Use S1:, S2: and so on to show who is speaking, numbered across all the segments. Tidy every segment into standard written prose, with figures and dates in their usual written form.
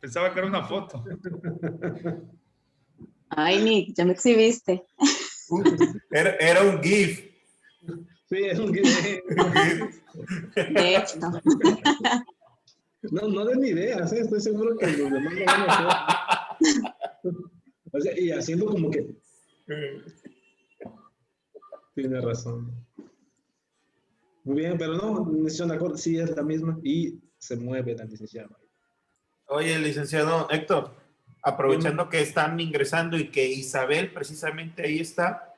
S1: Pensaba que era una foto.
S2: Ay, Nick, ya me exhibiste.
S1: Era un GIF.
S3: Sí, es un GIF.
S2: De hecho.
S3: No den ideas, ¿eh? Estoy seguro que los demás lo van a hacer. O sea, y haciendo como que... Tiene razón. Muy bien, pero no, licenciado Nacor, sí es la misma y se mueve la licenciada.
S1: Oye, licenciado Héctor, aprovechando que están ingresando y que Isabel precisamente ahí está,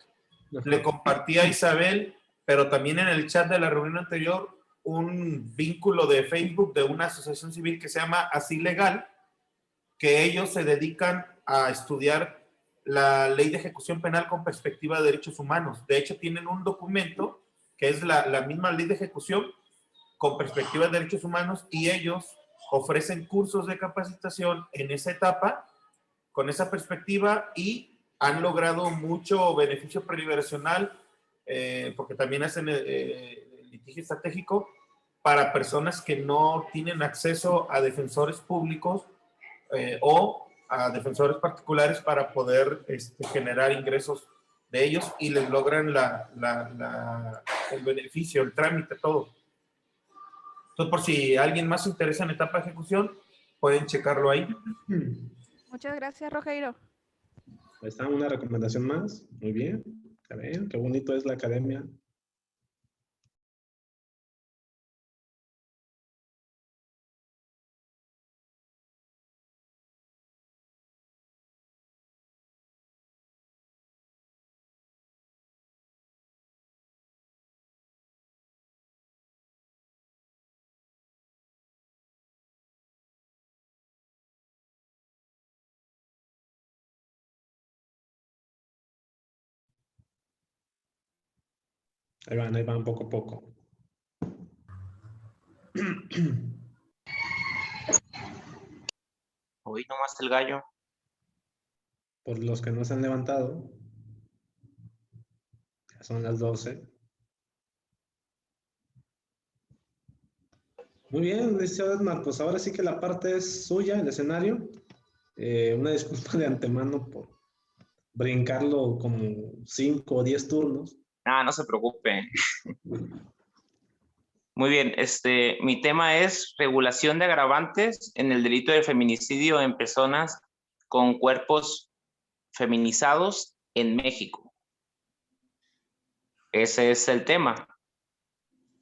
S1: le compartí a Isabel, pero también en el chat de la reunión anterior, un vínculo de Facebook de una asociación civil que se llama Así Legal, que ellos se dedican a estudiar la ley de ejecución penal con perspectiva de derechos humanos. De hecho, tienen un documento que es la misma ley de ejecución con perspectiva de derechos humanos y ellos ofrecen cursos de capacitación en esa etapa con esa perspectiva y han logrado mucho beneficio preliberacional porque también hacen litigio estratégico para personas que no tienen acceso a defensores públicos o a defensores particulares para poder generar ingresos de ellos y les logran el beneficio, el trámite, todo. Entonces, por si alguien más se interesa en etapa de ejecución, pueden checarlo ahí.
S4: Muchas gracias, Rogeiro.
S3: Ahí está una recomendación más. Muy bien. Ya ven, qué bonito es la academia. Ahí van poco a poco.
S5: Hoy nomás el gallo.
S3: Por los que no se han levantado, ya son las 12. Muy bien, licenciado Edmar, pues ahora sí que la parte es suya, el escenario. Una disculpa de antemano por brincarlo como 5 o 10 turnos.
S5: Ah, no se preocupe. Muy bien, mi tema es regulación de agravantes en el delito de feminicidio en personas con cuerpos feminizados en México. Ese es el tema.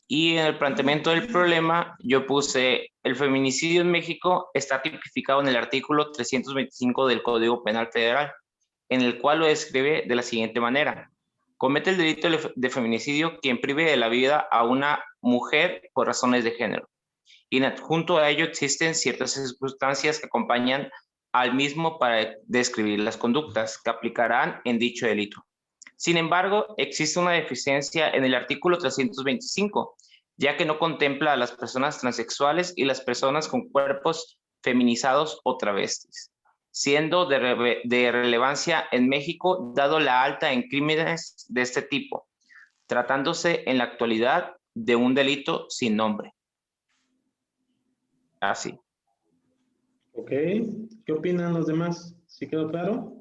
S5: Y en el planteamiento del problema, yo puse, el feminicidio en México está tipificado en el artículo 325 del Código Penal Federal, en el cual lo describe de la siguiente manera. Comete el delito de feminicidio quien prive de la vida a una mujer por razones de género. Y junto a ello existen ciertas circunstancias que acompañan al mismo para describir las conductas que aplicarán en dicho delito. Sin embargo, existe una deficiencia en el artículo 325, ya que no contempla a las personas transexuales y las personas con cuerpos feminizados o travestis, siendo de relevancia en México dado la alta en crímenes de este tipo, tratándose en la actualidad de un delito sin nombre. Así.
S3: Ok, ¿qué opinan los demás? ¿Sí quedó claro?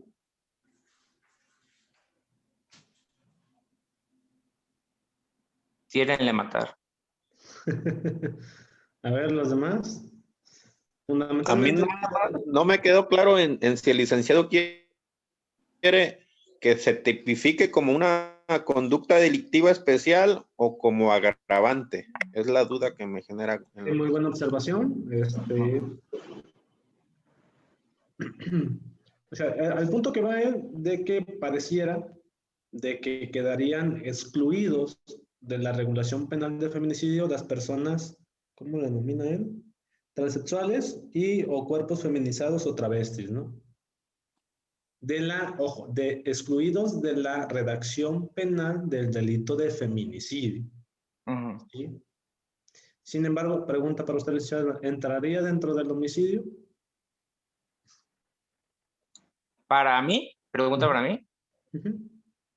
S5: Tírenle matar.
S3: A ver, los demás.
S6: A mí no me quedó claro en si el licenciado quiere que se tipifique como una conducta delictiva especial o como agravante. Es la duda que me genera.
S3: Muy buena observación. O sea, al punto que va es de que pareciera de que quedarían excluidos de la regulación penal de feminicidio las personas, ¿cómo lo denomina él? Transexuales y o cuerpos feminizados o travestis, ¿no? De excluidos de la redacción penal del delito de feminicidio. ¿Sí? Sin embargo, pregunta para usted, ¿entraría dentro del homicidio?
S5: Para mí, pregunta para mí.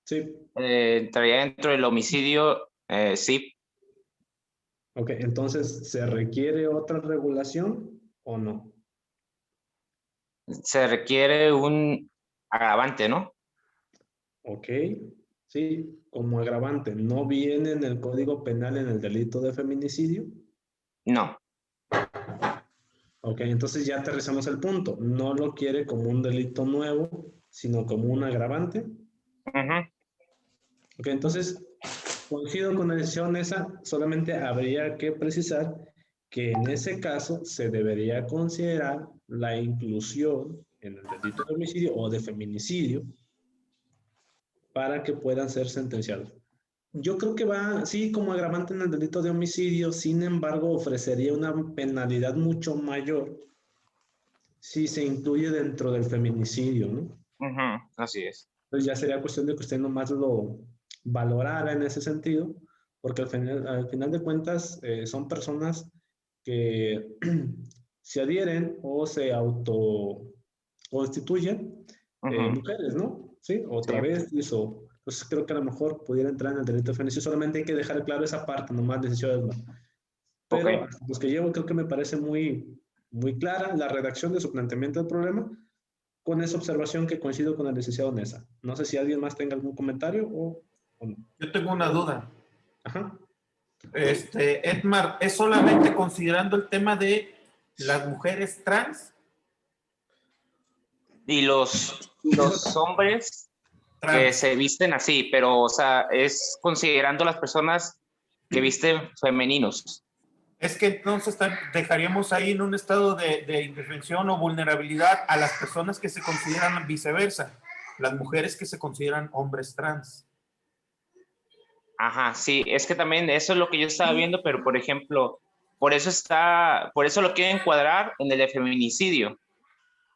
S3: Sí.
S5: Entraría dentro del homicidio, sí.
S3: Ok, entonces, ¿se requiere otra regulación o no?
S5: se requiere un agravante, ¿no?
S3: Ok, sí, como agravante. ¿No viene en el Código Penal en el delito de feminicidio?
S5: No.
S3: Ok, entonces ya aterrizamos el punto. No lo quiere como un delito nuevo, sino como un agravante.
S5: Ujú.
S3: Ok, entonces coincido con la decisión esa, solamente habría que precisar que en ese caso se debería considerar la inclusión en el delito de homicidio o de feminicidio para que puedan ser sentenciados. Yo creo que va, sí, como agravante en el delito de homicidio, sin embargo, ofrecería una penalidad mucho mayor si se incluye dentro del feminicidio, ¿no?
S5: Ujú, así es.
S3: Entonces ya sería cuestión de que usted nomás lo valorara en ese sentido, porque al final de cuentas son personas que se adhieren o se autoconstituyen
S5: Ujú,
S3: mujeres, ¿no? Sí,
S5: sí,
S3: otra vez hizo. Entonces creo que a lo mejor pudiera entrar en el delito de feminicidio, solamente hay que dejar claro esa parte, nomás decisiones, ¿no?
S5: ok.
S3: Pero hasta los que llevo creo que me parece muy clara la redacción de su planteamiento del problema, con esa observación que coincido con el licenciado Nesa. No sé si alguien más tenga algún comentario o no.
S1: Yo tengo una duda.
S3: Ajá.
S1: Edmar, ¿es solamente considerando el tema de las mujeres trans?
S5: Y los hombres que
S1: Trans.
S5: se visten así, pero, o sea, es considerando las personas que visten femeninos.
S1: Es que entonces dejaríamos ahí en un estado de indefensión o vulnerabilidad a las personas que se consideran viceversa, las mujeres que se consideran hombres trans.
S5: Ajá, sí, es que también eso es lo que yo estaba viendo, pero por ejemplo, por eso lo quiero encuadrar en el de feminicidio.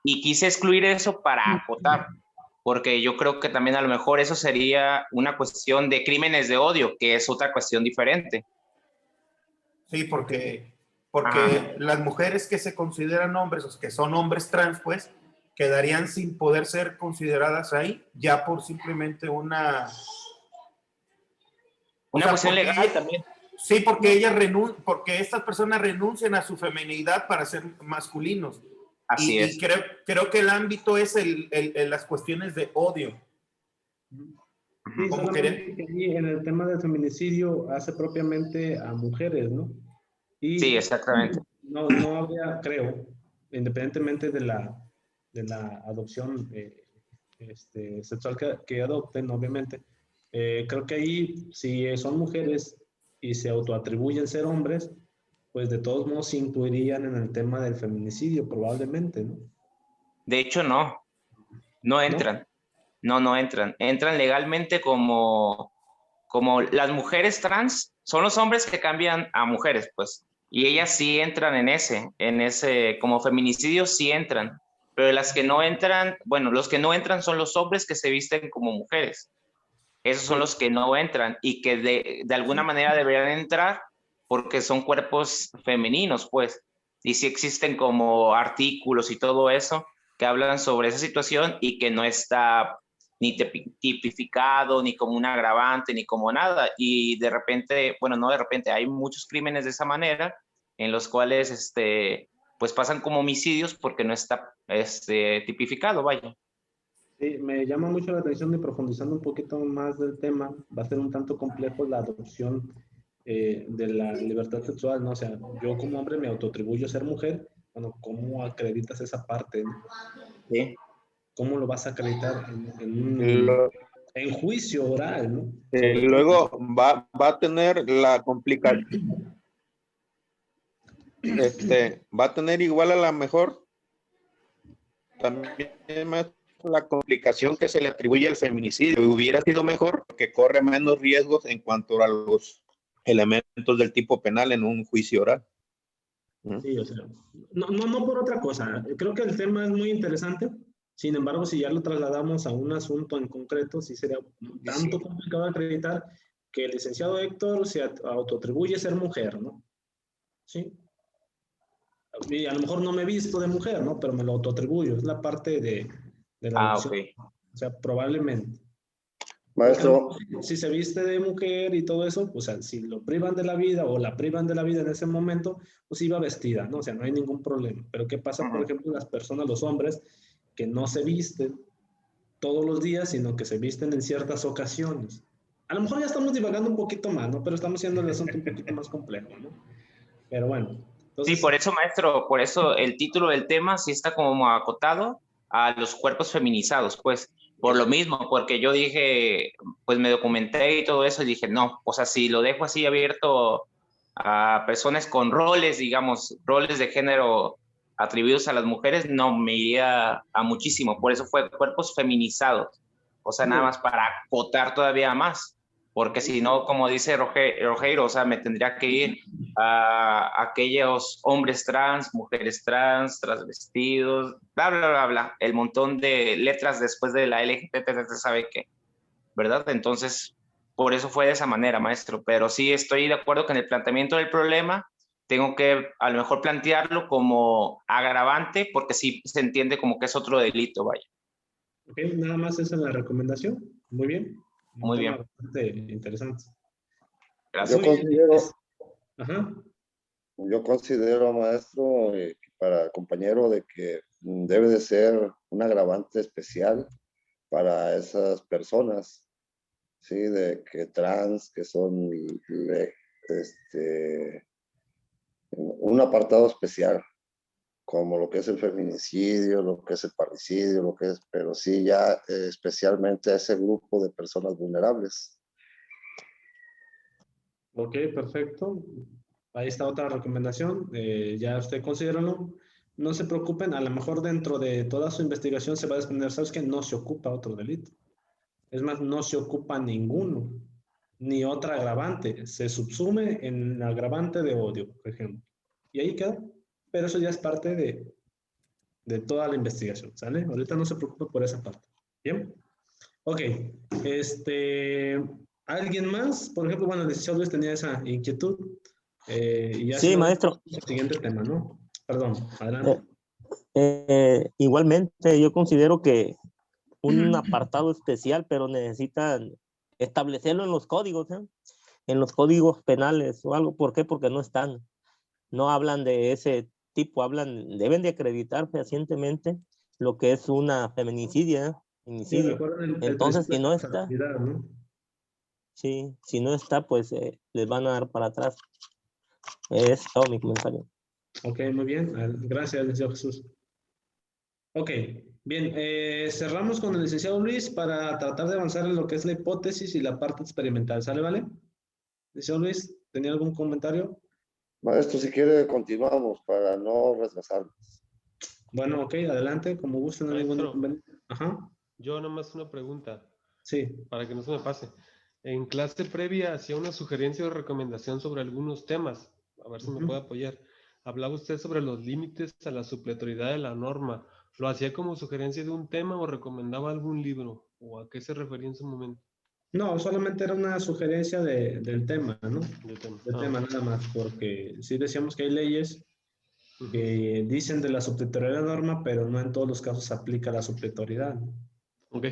S5: Y quise excluir eso para acotar, porque yo creo que también a lo mejor eso sería una cuestión de crímenes de odio, que es otra cuestión diferente.
S1: Sí, porque
S5: Ajá.
S1: las mujeres que se consideran hombres, o que son hombres trans, pues, quedarían sin poder ser consideradas ahí, ya por simplemente una... O
S5: Una
S1: sea,
S5: cuestión
S1: porque
S5: legal también.
S1: sí, porque estas personas renuncian a su feminidad para ser masculinos.
S5: Así
S1: Y
S5: es.
S1: creo que el ámbito es las cuestiones de odio.
S3: Sí,
S1: Como
S3: solamente
S1: querer.
S3: que ahí en el tema del feminicidio hace propiamente a mujeres, ¿no?
S5: Sí,
S3: Y
S5: exactamente.
S3: no habría, creo, independientemente de la adopción sexual que adopten, obviamente, creo que ahí, si son mujeres y se autoatribuyen ser hombres, pues de todos modos se incluirían en el tema del feminicidio, probablemente, ¿no?
S5: De hecho, no
S3: ¿No?
S5: entran. No entran. Entran legalmente como las mujeres trans, son los hombres que cambian a mujeres, pues. Y ellas sí entran en ese, como feminicidio sí entran. Pero las que no entran, bueno, los que no entran son los hombres que se visten como mujeres. Esos son los que no entran y que de alguna manera deberían entrar porque son cuerpos femeninos, pues. Y sí existen como artículos y todo eso que hablan sobre esa situación y que no está ni tipificado, ni como un agravante, ni como nada. Y de repente, bueno, no de repente, hay muchos crímenes de esa manera en los cuales, pues pasan como homicidios porque no está, tipificado, vaya.
S3: Sí, me llama mucho la atención y profundizando un poquito más del tema, va a ser un tanto complejo la adopción de la libertad sexual, ¿no? O sea, yo como hombre me autoatribuyo ser mujer, bueno, ¿cómo acreditas esa parte, ¿no?
S5: Sí.
S3: ¿Cómo lo vas a acreditar
S6: Lo-
S3: en juicio oral, ¿no? Sobre todo.
S6: Luego va a tener la complicación, va a tener igual a la mejor también más la complicación que se le atribuye al feminicidio. Hubiera sido mejor porque corre menos riesgos en cuanto a los elementos del tipo penal en un juicio oral.
S3: Sí, o sea, no por otra cosa. Creo que el tema es muy interesante. Sin embargo, si ya lo trasladamos a un asunto en concreto, sí sería un tanto complicado acreditar que el licenciado Héctor se autoatribuye ser mujer, ¿no? Sí. Y a lo mejor no me he visto de mujer, ¿no? Pero me lo autoatribuyo. Es la parte de la
S5: Ah,
S3: adopción.
S5: ok.
S3: O sea, probablemente.
S7: Maestro,
S3: Si se viste de mujer y todo eso, o sea, si lo privan de la vida o la privan de la vida en ese momento, pues iba vestida, ¿no? O sea, no hay ningún problema. Pero ¿qué pasa, por ejemplo, las personas, los hombres, que no se visten todos los días, sino que se visten en ciertas ocasiones. A lo mejor ya estamos divagando un poquito más, ¿no? Pero estamos haciendo el asunto un poquito más complejo, ¿no? Pero bueno. Entonces,
S5: Sí, por eso, maestro, por eso el título del tema sí está como acotado a los cuerpos feminizados, pues, por lo mismo, porque yo dije, pues me documenté y todo eso, y dije, no, o sea, si lo dejo así abierto a personas con roles, digamos, roles de género atribuidos a las mujeres, no me iría a muchísimo, por eso fue cuerpos feminizados, o sea, nada más para acotar todavía más, porque si no, como dice Rogeiro, o sea, me tendría que ir a aquellos hombres trans, mujeres trans, transvestidos, bla, bla, bla, bla, el montón de letras después de la LGBT, ¿sabe qué? ¿Verdad? Entonces, por eso fue de esa manera, maestro, pero sí estoy de acuerdo con el planteamiento del problema, tengo que a lo mejor plantearlo como agravante, porque sí se entiende como que es otro delito, vaya.
S3: ok, nada más esa es la recomendación. Muy bien.
S5: Muy bien.
S3: Bastante interesante.
S5: Gracias.
S3: Ajá.
S7: Yo considero, maestro, para compañero, de que debe de ser un agravante especial para esas personas, ¿sí? De que trans, que son un apartado especial, como lo que es el feminicidio, lo que es el parricidio, lo que es, pero sí ya especialmente a ese grupo de personas vulnerables.
S3: Ok, perfecto. Ahí está otra recomendación. Ya usted considéralo. No se preocupen, a lo mejor dentro de toda su investigación se va a desprender, ¿sabes qué? No se ocupa otro delito. Es más, no se ocupa ninguno, ni otra agravante. Se subsume en el agravante de odio, por ejemplo. Y ahí queda. Pero eso ya es parte de toda la investigación, ¿sale? Ahorita no se preocupe por esa parte. ¿Bien? Ok. ¿Alguien más? Por ejemplo, bueno, el licenciado Luis tenía esa inquietud. Y ya
S8: Sí,
S3: si no,
S8: maestro.
S3: el siguiente tema, ¿no? Perdón, adelante.
S8: Igualmente, yo considero que un apartado especial, pero necesitan establecerlo en los códigos, ¿eh? En los códigos penales o algo. ¿Por qué? Porque no hablan de ese tipo, deben de acreditar fehacientemente lo que es una feminicidio, ¿eh?
S3: Sí,
S8: Feminicidio.
S3: recuerden el
S8: Entonces,
S3: principio
S8: si
S3: de
S8: no está,
S3: responsabilidad, ¿no?
S8: sí, si no está, pues les van a dar para atrás. Es todo mi comentario.
S3: Ok, muy bien. Gracias, licenciado Jesús. Ok, bien. Cerramos con el licenciado Luis para tratar de avanzar en lo que es la hipótesis y la parte experimental. ¿Sale, vale? Licenciado Luis, ¿tenía algún comentario?
S7: Maestro, si quiere, continuamos para no retrasarnos.
S3: Bueno, ok, adelante, como gusten. No hay ningún
S9: Maestro,
S3: inconveniente. Ajá,
S9: yo nomás una pregunta,
S3: sí.
S9: para que no se me pase. En clase previa hacía una sugerencia o recomendación sobre algunos temas, a ver si me puede apoyar. Hablaba usted sobre los límites a la supletoriedad de la norma. ¿Lo hacía como sugerencia de un tema o recomendaba algún libro? ¿O a qué se refería en su momento?
S3: No, solamente era una sugerencia del tema, ¿no?
S9: Del tema.
S3: Del tema nada más, porque sí decíamos que hay leyes que dicen de la supletoriedad de la norma, pero no en todos los casos se aplica la supletoriedad, ¿no?
S9: Ok,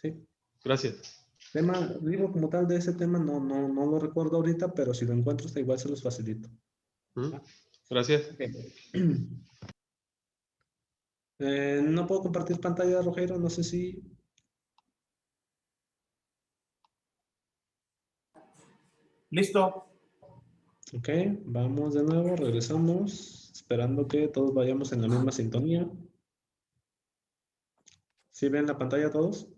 S3: Sí.
S9: gracias.
S3: Libro como tal de ese tema no lo recuerdo ahorita, pero si lo encuentro, está igual se los facilito.
S9: Gracias.
S3: Okay. No puedo compartir pantalla, Rogeiro, no sé si...
S1: Listo.
S3: Ok, vamos de nuevo, regresamos, esperando que todos vayamos en la misma sintonía. ¿Sí ven la pantalla todos?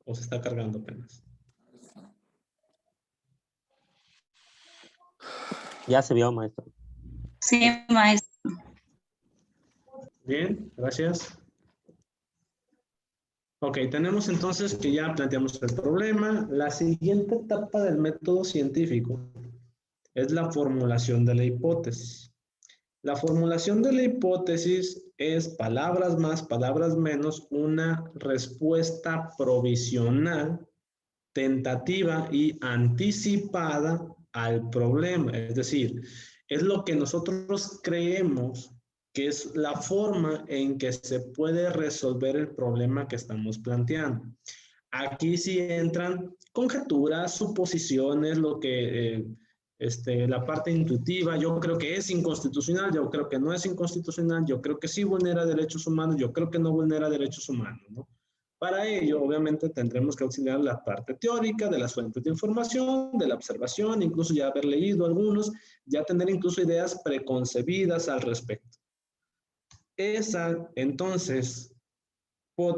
S3: ¿O se está cargando apenas?
S8: Ya se vio, maestro.
S2: Sí, maestro.
S3: Bien, gracias. Ok, tenemos entonces que ya planteamos el problema. La siguiente etapa del método científico es la formulación de la hipótesis. La formulación de la hipótesis es palabras más, palabras menos, una respuesta provisional, tentativa y anticipada al problema. Es decir, es lo que nosotros creemos que es la forma en que se puede resolver el problema que estamos planteando. Aquí sí entran conjeturas, suposiciones, lo que La parte intuitiva, yo creo que es inconstitucional, yo creo que no es inconstitucional, yo creo que sí vulnera derechos humanos, yo creo que no vulnera derechos humanos, ¿no? Para ello, obviamente, tendremos que auxiliar la parte teórica de las fuentes de información, de la observación, incluso ya haber leído algunos, ya tener incluso ideas preconcebidas al respecto. Esa, entonces,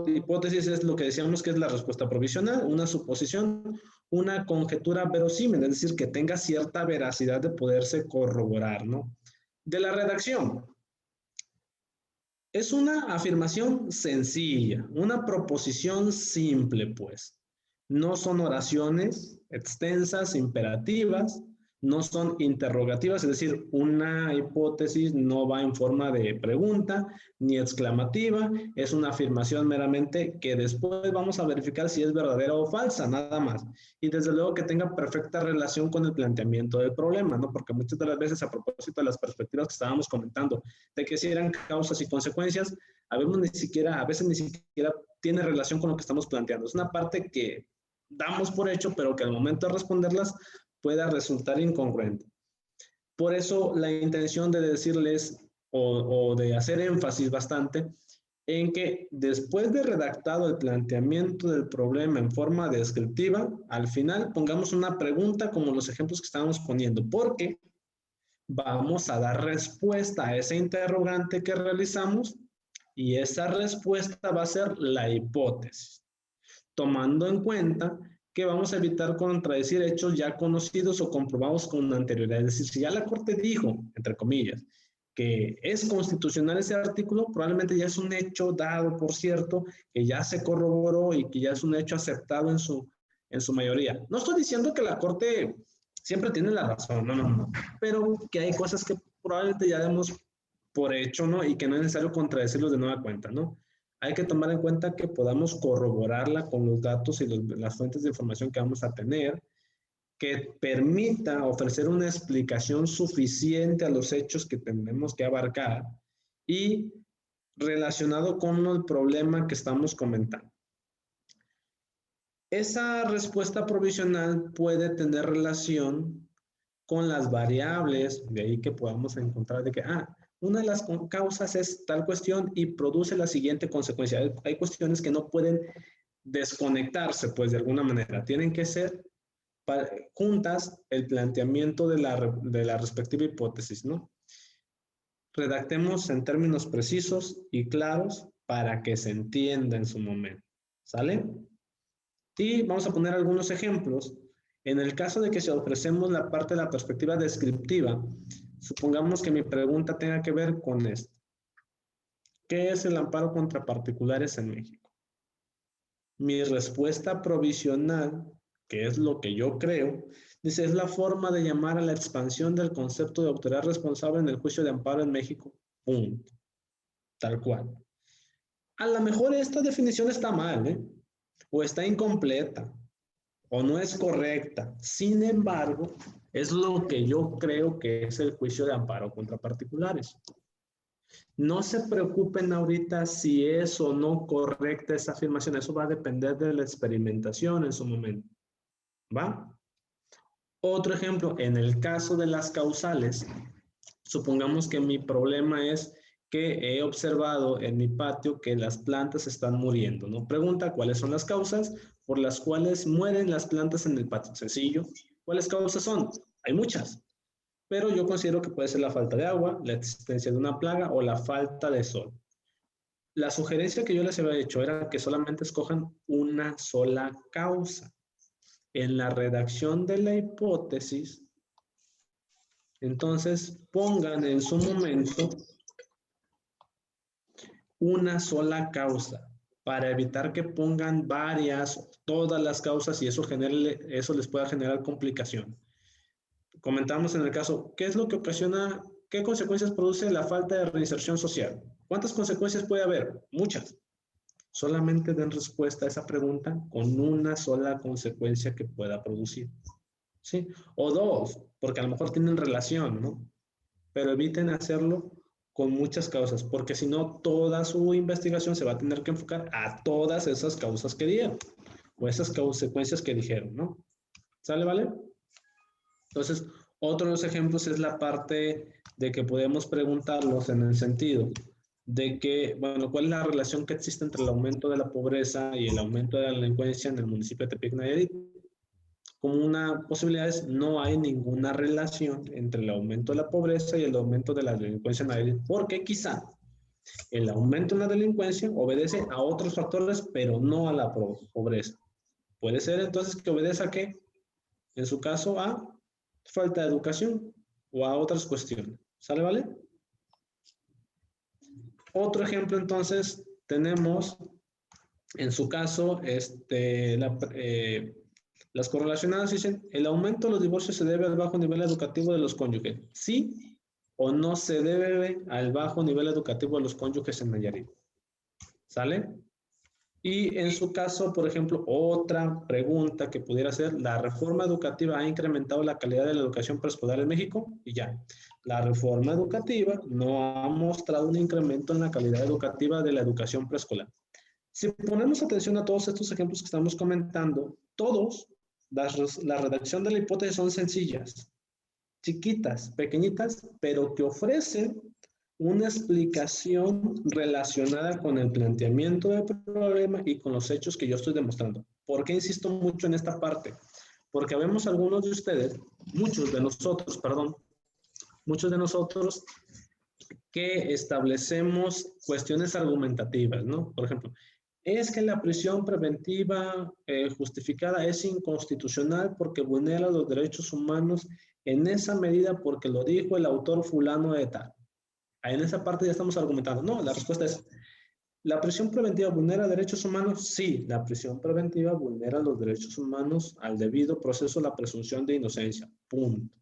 S3: hipótesis es lo que decíamos que es la respuesta provisional, una suposición, una conjetura verosímil, es decir, que tenga cierta veracidad de poderse corroborar, ¿no? De la redacción. Es una afirmación sencilla, una proposición simple, pues. No son oraciones extensas, imperativas, no son interrogativas, es decir, una hipótesis no va en forma de pregunta ni exclamativa, es una afirmación meramente que después vamos a verificar si es verdadera o falsa, nada más. Y desde luego que tenga perfecta relación con el planteamiento del problema, ¿no? Porque muchas de las veces, a propósito de las perspectivas que estábamos comentando, de que si eran causas y consecuencias, a veces ni siquiera tiene relación con lo que estamos planteando. Es una parte que damos por hecho, pero que al momento de responderlas pueda resultar incongruente. Por eso la intención de decirles o de hacer énfasis bastante en que después de redactado el planteamiento del problema en forma descriptiva, al final pongamos una pregunta como los ejemplos que estábamos poniendo, porque vamos a dar respuesta a ese interrogante que realizamos y esa respuesta va a ser la hipótesis, tomando en cuenta que vamos a evitar contradecir hechos ya conocidos o comprobados con anterioridad. Es decir, si ya la Corte dijo, entre comillas, que es constitucional ese artículo, probablemente ya es un hecho dado, por cierto, que ya se corroboró y que ya es un hecho aceptado en su mayoría. No estoy diciendo que la Corte siempre tiene la razón, no, pero que hay cosas que probablemente ya demos por hecho, ¿no? Y que no es necesario contradecirlos de nueva cuenta, ¿no? Hay que tomar en cuenta que podamos corroborarla con los datos y las fuentes de información que vamos a tener, que permita ofrecer una explicación suficiente a los hechos que tenemos que abarcar y relacionado con el problema que estamos comentando. Esa respuesta provisional puede tener relación con las variables, de ahí que podamos encontrar de que, una de las causas es tal cuestión y produce la siguiente consecuencia. Hay cuestiones que no pueden desconectarse, pues, de alguna manera. Tienen que ser juntas el planteamiento de la respectiva hipótesis, ¿no? Redactemos en términos precisos y claros para que se entienda en su momento. ¿Sale? Y vamos a poner algunos ejemplos. En el caso de que si ofrecemos la parte de la perspectiva descriptiva, supongamos que mi pregunta tenga que ver con esto. ¿Qué es el amparo contra particulares en México? Mi respuesta provisional, que es lo que yo creo, dice, es la forma de llamar a la expansión del concepto de autoridad responsable en el juicio de amparo en México. Punto. Tal cual. A lo mejor esta definición está mal, ¿eh? O está incompleta, o no es correcta. Sin embargo, es lo que yo creo que es el juicio de amparo contra particulares. No se preocupen ahorita si es o no correcta esa afirmación. Eso va a depender de la experimentación en su momento. ¿Va? Otro ejemplo, en el caso de las causales, supongamos que mi problema es que he observado en mi patio que las plantas están muriendo, ¿no? Pregunta, ¿cuáles son las causas por las cuales mueren las plantas en el patio? Sencillo. ¿Cuáles causas son? Hay muchas, pero yo considero que puede ser la falta de agua, la existencia de una plaga o la falta de sol. La sugerencia que yo les había hecho era que solamente escojan una sola causa. En la redacción de la hipótesis, entonces pongan en su momento una sola causa para evitar que pongan todas las causas y eso les pueda generar complicación. Comentamos en el caso, ¿qué es lo que ocasiona, qué consecuencias produce la falta de reinserción social? ¿Cuántas consecuencias puede haber? Muchas. Solamente den respuesta a esa pregunta con una sola consecuencia que pueda producir. ¿Sí? O dos, porque a lo mejor tienen relación, ¿no? Pero eviten hacerlo con muchas causas, porque si no, toda su investigación se va a tener que enfocar a todas esas causas que dieron, o esas consecuencias que dijeron, ¿no? ¿Sale, vale? Entonces, Otro de los ejemplos es la parte de que podemos preguntarlos en el sentido de que, bueno, ¿cuál es la relación que existe entre el aumento de la pobreza y el aumento de la delincuencia en el municipio de Tepic, Nayarit? Como una posibilidad es, no hay ninguna relación entre el aumento de la pobreza y el aumento de la delincuencia en Nayarit, porque quizá el aumento en la delincuencia obedece a otros factores, pero no a la pobreza. Puede ser entonces que obedece a qué? En su caso, a falta de educación o a otras cuestiones. ¿Sale, vale? Otro ejemplo, entonces, tenemos, en su caso, las correlacionadas dicen, el aumento de los divorcios se debe al bajo nivel educativo de los cónyuges. ¿Sí o no se debe al bajo nivel educativo de los cónyuges en Nayarit? ¿Sale? Y en su caso, por ejemplo, otra pregunta que pudiera ser, ¿la reforma educativa ha incrementado la calidad de la educación preescolar en México? Y ya, la reforma educativa no ha mostrado un incremento en la calidad educativa de la educación preescolar. Si ponemos atención a todos estos ejemplos que estamos comentando, todos, la redacción de la hipótesis son sencillas, chiquitas, pequeñitas, pero que ofrecen una explicación relacionada con el planteamiento del problema y con los hechos que yo estoy demostrando. ¿Por qué insisto mucho en esta parte? Porque vemos algunos de ustedes, muchos de nosotros que establecemos cuestiones argumentativas, ¿no? Por ejemplo, es que la prisión preventiva justificada es inconstitucional porque vulnera los derechos humanos en esa medida porque lo dijo el autor fulano de tal. En esa parte ya estamos argumentando. No, la respuesta es, ¿la prisión preventiva vulnera derechos humanos? Sí, la prisión preventiva vulnera los derechos humanos al debido proceso de la presunción de inocencia. Punto.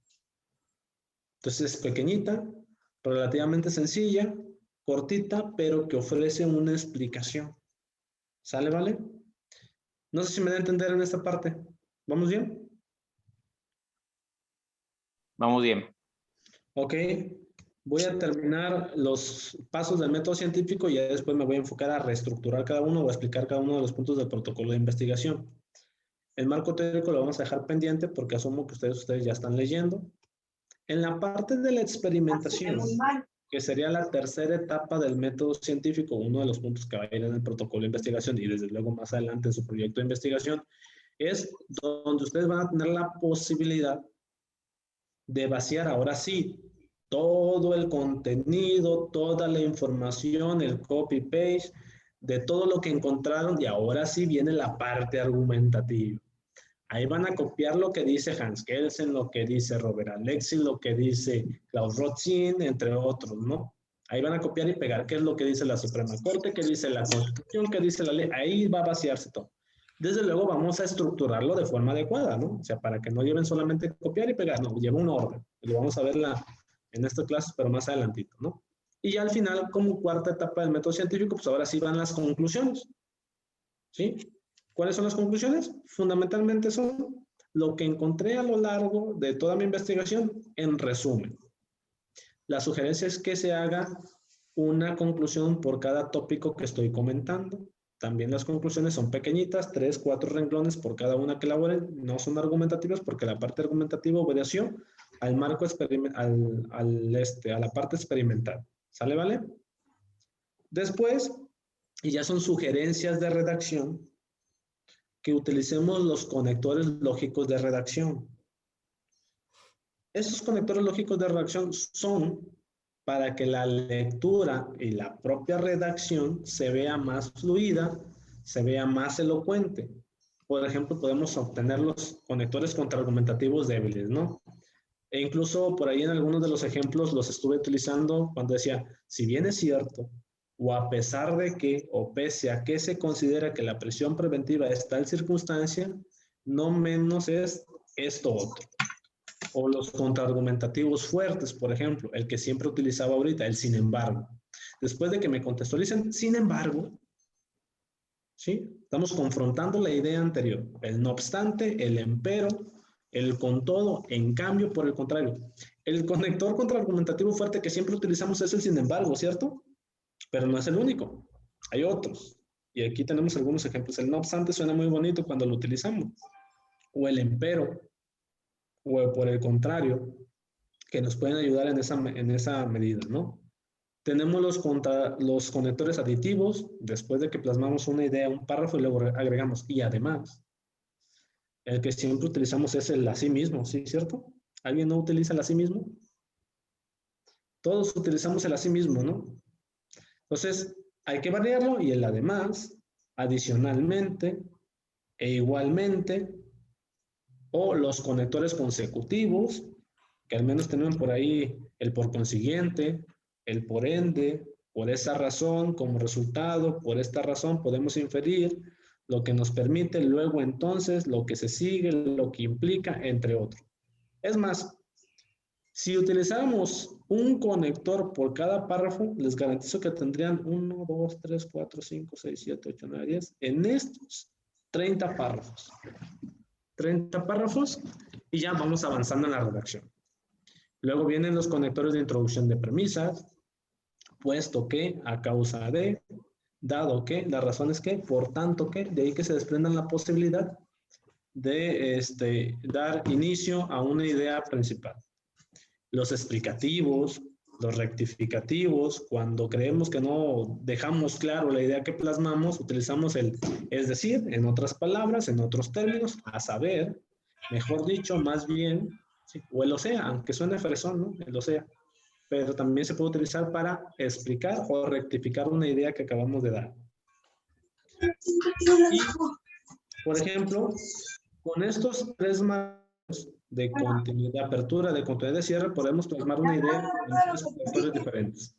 S3: Entonces es pequeñita, relativamente sencilla, cortita, pero que ofrece una explicación. ¿Sale, vale? No sé si me da a entender en esta parte. ¿Vamos bien?
S5: Vamos bien.
S3: Ok. Voy a terminar los pasos del método científico y ya después me voy a enfocar a reestructurar cada uno o a explicar cada uno de los puntos del protocolo de investigación. El marco teórico lo vamos a dejar pendiente porque asumo que ustedes ya están leyendo. En la parte de la experimentación, que sería la tercera etapa del método científico, uno de los puntos que va a ir en el protocolo de investigación y desde luego más adelante en su proyecto de investigación, es donde ustedes van a tener la posibilidad de vaciar ahora sí todo el contenido, toda la información, el copy-paste, de todo lo que encontraron y ahora sí viene la parte argumentativa. Ahí van a copiar lo que dice Hans Kelsen, lo que dice Robert Alexis, lo que dice Klaus Rothschild, entre otros, ¿no? Ahí van a copiar y pegar qué es lo que dice la Suprema Corte, qué dice la Constitución, qué dice la ley. Ahí va a vaciarse todo. Desde luego vamos a estructurarlo de forma adecuada, ¿no? O sea, para que no lleven solamente copiar y pegar, no, lleva un orden. Lo vamos a ver en estas clases, pero más adelantito, ¿no? Y ya al final, como cuarta etapa del método científico, pues ahora sí van las conclusiones, ¿sí? ¿Cuáles son las conclusiones? Fundamentalmente son lo que encontré a lo largo de toda mi investigación en resumen. La sugerencia es que se haga una conclusión por cada tópico que estoy comentando. También las conclusiones son pequeñitas, 3, 4 renglones por cada una que elaboren. No son argumentativas porque la parte argumentativa obedeció al marco a la parte experimental. ¿Sale, vale? Después, y ya son sugerencias de redacción, que utilicemos los conectores lógicos de redacción. Esos conectores lógicos de redacción son para que la lectura y la propia redacción se vea más fluida, se vea más elocuente. Por ejemplo, podemos obtener los conectores contraargumentativos débiles, ¿no? E incluso por ahí en algunos de los ejemplos los estuve utilizando cuando decía, si bien es cierto, o a pesar de que, o pese a que se considera que la prisión preventiva es tal circunstancia, no menos es esto otro. O los contraargumentativos fuertes, por ejemplo, el que siempre utilizaba ahorita, el sin embargo. Después de que me contextualicen, sin embargo, ¿sí? Estamos confrontando la idea anterior. El no obstante, el empero, el con todo, en cambio, por el contrario. El conector contraargumentativo fuerte que siempre utilizamos es el sin embargo, ¿cierto? Pero no es el único. Hay otros. Y aquí tenemos algunos ejemplos. El no obstante suena muy bonito cuando lo utilizamos. O el empero. O por el contrario. que nos pueden ayudar en esa medida, ¿no? Tenemos los conectores aditivos, después de que plasmamos una idea, un párrafo, y luego agregamos, y además, el que siempre utilizamos es el asimismo, ¿sí? ¿Cierto? ¿Alguien no utiliza el asimismo? Todos utilizamos el asimismo, ¿no? Entonces, hay que variarlo, y el además, adicionalmente, e igualmente, o los conectores consecutivos, que al menos tenemos por ahí el por consiguiente, el por ende, por esa razón, como resultado, por esta razón podemos inferir, lo que nos permite, luego entonces, lo que se sigue, lo que implica, entre otros. Es más, si utilizáramos un conector por cada párrafo, les garantizo que tendrían 1, 2, 3, 4, 5, 6, 7, 8, 9, 10, en estos 30 párrafos. 30 párrafos y ya vamos avanzando en la redacción. Luego vienen los conectores de introducción de premisas, puesto que, a causa de, dado que, la razón es que, por tanto que, de ahí que se desprendan la posibilidad de dar inicio a una idea principal. Los explicativos, los rectificativos, cuando creemos que no dejamos claro la idea que plasmamos, utilizamos el es decir, en otras palabras, en otros términos, a saber, mejor dicho, más bien, ¿sí? O el o sea, aunque suene fresón, ¿no? El o sea. Pero también se puede utilizar para explicar o rectificar una idea que acabamos de dar. Y, por ejemplo, con estos 3 marcos de continuidad, de apertura, de continuidad, de cierre, podemos plasmar una idea en 3 conectores diferentes.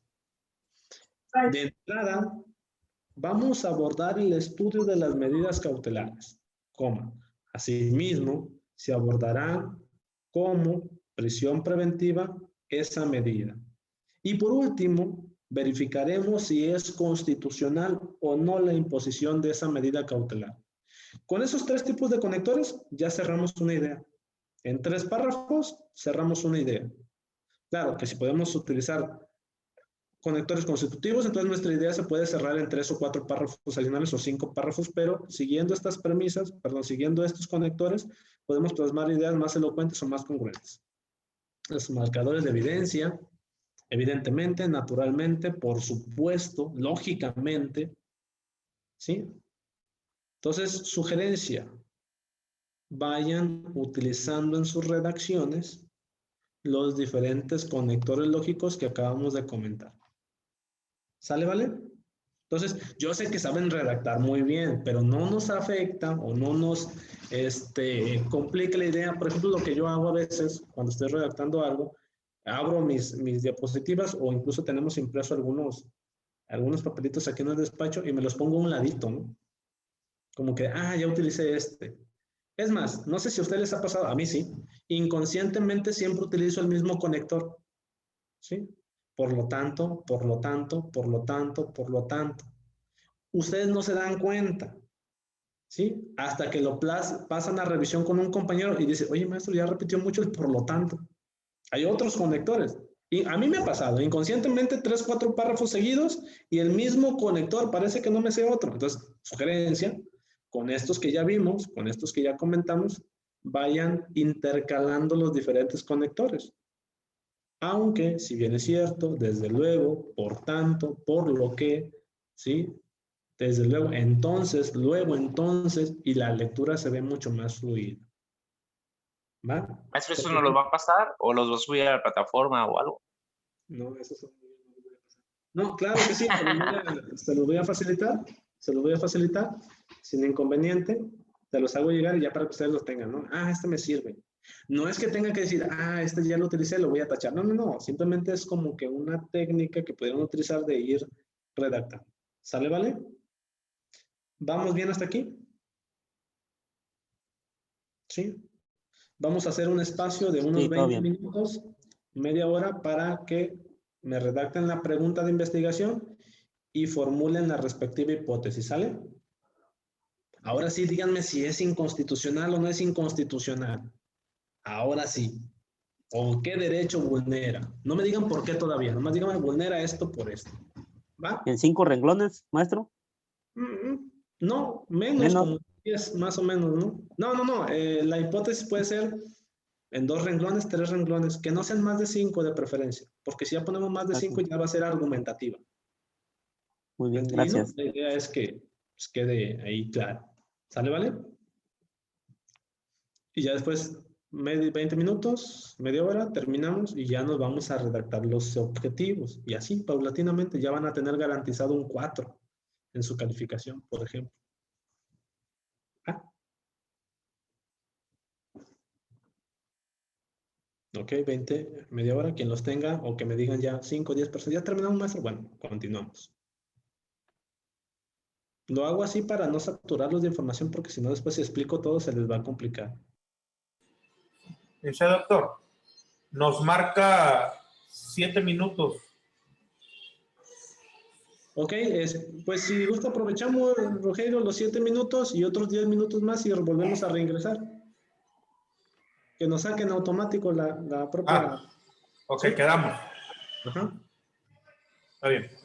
S3: De entrada, vamos a abordar el estudio de las medidas cautelares, coma. Asimismo, se abordará como prisión preventiva esa medida. Y por último, verificaremos si es constitucional o no la imposición de esa medida cautelar. Con esos 3 tipos de conectores ya cerramos una idea. En 3 párrafos cerramos una idea. Claro que si podemos utilizar conectores consecutivos, entonces nuestra idea se puede cerrar en 3 o 4 párrafos adicionales o 5 párrafos, pero siguiendo estas premisas, siguiendo estos conectores, podemos plasmar ideas más elocuentes o más congruentes. Los marcadores de evidencia, evidentemente, naturalmente, por supuesto, lógicamente, ¿sí? Entonces, sugerencia, vayan utilizando en sus redacciones los diferentes conectores lógicos que acabamos de comentar. ¿Sale, vale? Entonces, yo sé que saben redactar muy bien, pero no nos afecta o no nos complica la idea. Por ejemplo, lo que yo hago a veces cuando estoy redactando algo, abro mis diapositivas o incluso tenemos impreso algunos papelitos aquí en el despacho y me los pongo a un ladito, ¿no? Como que, ya utilicé este. Es más, no sé si a ustedes les ha pasado, a mí sí, inconscientemente siempre utilizo el mismo conector, ¿sí? Por lo tanto, por lo tanto, por lo tanto, por lo tanto. Ustedes no se dan cuenta, ¿sí? Hasta que lo pasan a revisión con un compañero y dice, oye, maestro, ya repitió mucho el por lo tanto. Hay otros conectores. Y a mí me ha pasado, inconscientemente, 3, 4 párrafos seguidos y el mismo conector, parece que no me sé otro. Entonces, sugerencia, con estos que ya vimos, con estos que ya comentamos, vayan intercalando los diferentes conectores. Aunque, si bien es cierto, desde luego, por tanto, por lo que, ¿sí? Desde luego, entonces, luego, entonces, y la lectura se ve mucho más fluida. ¿Va?
S5: ¿Maestro, eso no los va a pasar o los va a subir a la plataforma o algo?
S3: No, eso no, claro que sí, se los voy a facilitar, sin inconveniente, se los hago llegar y ya para que ustedes los tengan, ¿no? Este me sirve. No es que tenga que decir, este ya lo utilicé, lo voy a tachar. No, simplemente es como que una técnica que pudieron utilizar de ir redactando. ¿Sale, vale? ¿Vamos bien hasta aquí? ¿Sí? Vamos a hacer un espacio de unos 20 minutos, media hora, para que me redacten la pregunta de investigación y formulen la respectiva hipótesis, ¿sale? Ahora sí, díganme si es inconstitucional o no es inconstitucional. Ahora sí. ¿O qué derecho vulnera? No me digan por qué todavía, nomás díganme vulnera esto por esto. ¿Va?
S8: ¿En 5 renglones, maestro?
S3: No, menos. Como 10 más o menos, ¿no? No. La hipótesis puede ser En 2 renglones, 3 renglones, que no sean más de 5 de preferencia, porque si ya ponemos más de 5 ya va a ser argumentativa.
S8: Muy bien,
S3: Y no,
S8: gracias.
S3: la idea es que pues, quede ahí claro. ¿Sale, vale? Y ya después, 20 minutos, media hora, terminamos y ya nos vamos a redactar los objetivos. Y así, paulatinamente, ya van a tener garantizado un 4 en su calificación, por ejemplo. ¿Ah? Ok, 20, media hora, quien los tenga, o que me digan ya 5, 10 personas. ¿Ya terminamos, maestro? Bueno, continuamos. Lo hago así para no saturarlos de información, porque si no, después si explico todo, se les va a complicar.
S1: Ese doctor nos marca 7 minutos.
S3: Ok, pues si gusta aprovechamos, Rogelio, los 7 minutos y otros 10 minutos más y volvemos a reingresar. Que nos saquen automático la propia...
S1: Ok,
S3: ¿Sí?
S1: quedamos.
S3: Ajá.
S1: Está bien.